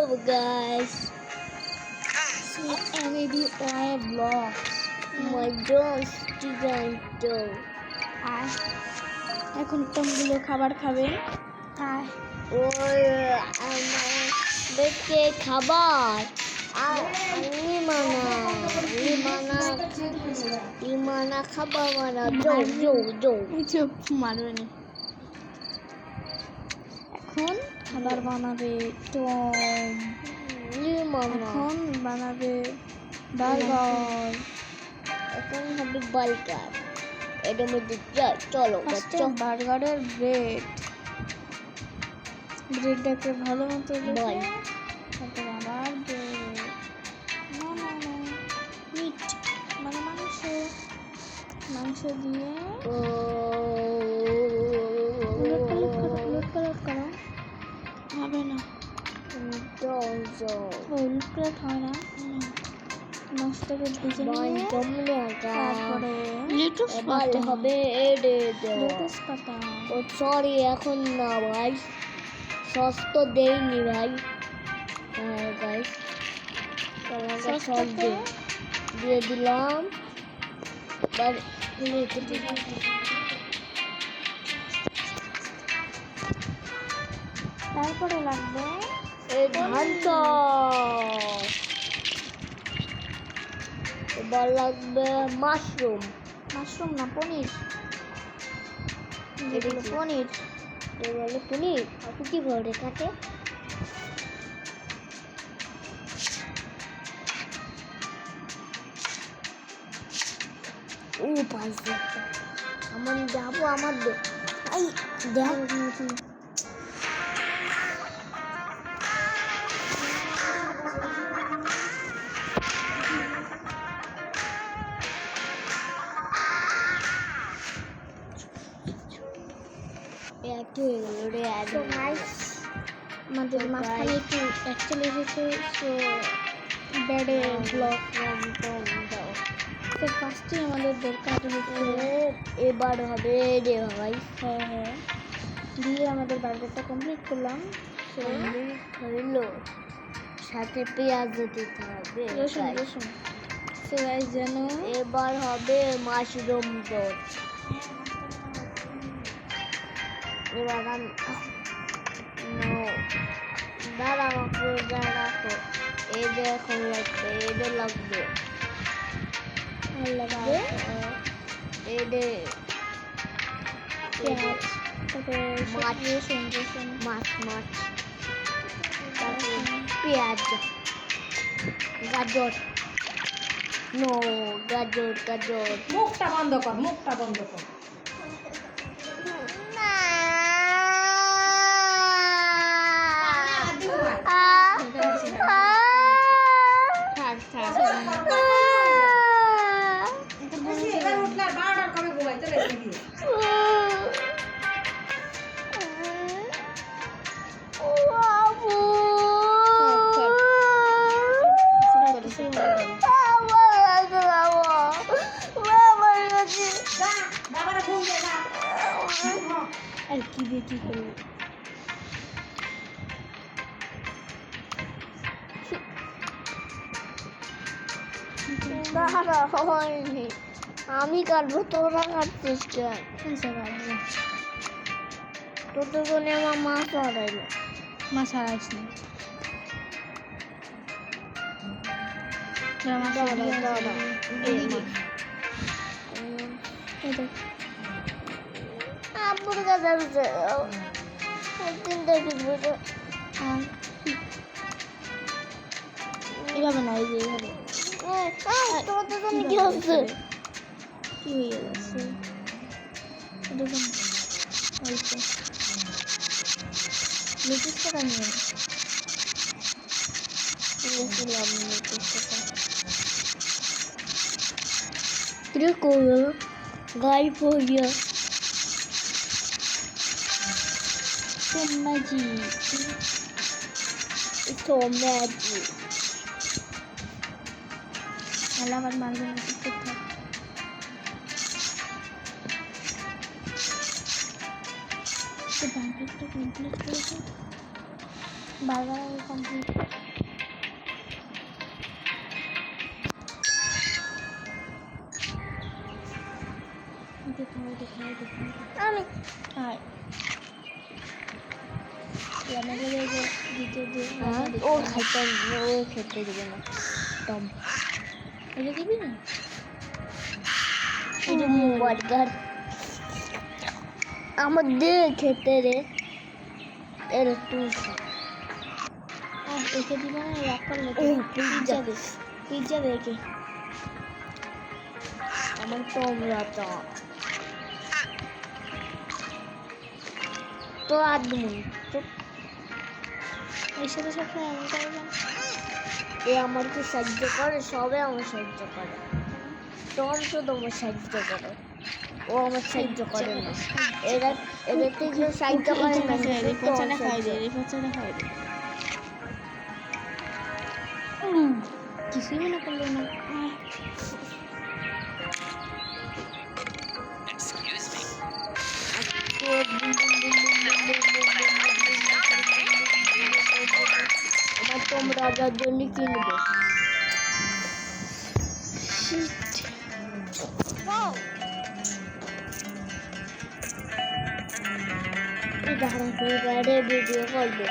Hello guys, ABBY Vlogs. my dog's designed dog. আর এখন কোনগুলো খাবার খাবেন? আর ওর আমার বেটে খাবার আর লিমানা খাবার মানা জো চুপ মারবে না। এখন খাবার বানাবে টম, লিমানা এখন বানাবে বার্গার। এখন হবে বার্গার। এটার মধ্যে চলো বার্গারের ব্রেডটাকে ভালো মতো বল তারপর আবার মিট মানে মাংস দিয়ে উলট করা হবে না, উলট করে হয় না। মাংসটাকে ভেজে নিয়ে তারপরে লেটুস হবে লেটুস পাতা। ও সরি এখন না ভাই, সস তো দেইনি ভাই। হ্যাঁ গাইস, সস দিয়ে দিলাম। তারপরে লাগবে ধান সস। এবার লাগবে মাশরুম না পনির। পনির বলে পনির আপনি কিভাবে কাটে? ও পাইছে আমার যাবো আমার দেখ একটু হয়ে গেল রে। আমাদের মাঝখানে একটু অ্যাকচুয়ালি এসেছে, সো ব্যাডে ব্লক দাও। তো ফার্স্টে আমাদের দরকার হচ্ছে এবার হবে রে ভাই। হ্যাঁ দিয়ে আমাদের বার্গারটা কমপ্লিট করলাম। হইলো সাথে পেঁয়াজ দিতে হবে, রসুন তো গাইস যেন এবার হবে মাশরুম দোস। এবার দাঁড়াও এই দেখো লাগবে, এদের লাগবে মাছ পেঁয়াজ গাজর মুখটা বন্ধ কর আর কি দিয়ে কি করবো? হয়নি, আমি কাটবো, তোরা কাটছিস কেন? তোর তো বলে আমার মাছ হারাইলো। মাছ হারাইস নি, আব্বুর কাছে এভাবে না, এই যে এইভাবে তোমাদের জন্য কি হচ্ছে? কি হয়ে যাচ্ছে দেখুন। অল্প লেটুস পাতা নিয়ে गायब हो गया। तो मैजिक আবার মারবে না, ঠিক থাক। বার্গারটা কমপ্লিট করেছে, বার্গার কমপ্লিট আমি হাই আমাদের এই যে দ্বিতীয় ও খাইতে ও খেতে দেবে না টম এটা দিবি না বার্গার আমার দে খেতে রে এর তুই একে দিব না রাগ করলে পিজ্জা পিজ্জা দে একে আমার টমরাটা তো আদমি তো এর সাথে সাথে আমি করবো এ আমাকে সাহায্য করে সবে আমার সাহায্য করে টম শুধু আমার সাহায্য করে ও আমার সাহায্য করে না এরা এদেরকে কেউ সাহায্য করে না পচানা খাই দে পচানা খাই দে কিছুই মনে করলো না আমার টম রাজার জন্য কিনবো দাঁড়া করে বাইরে ভিডিও করবো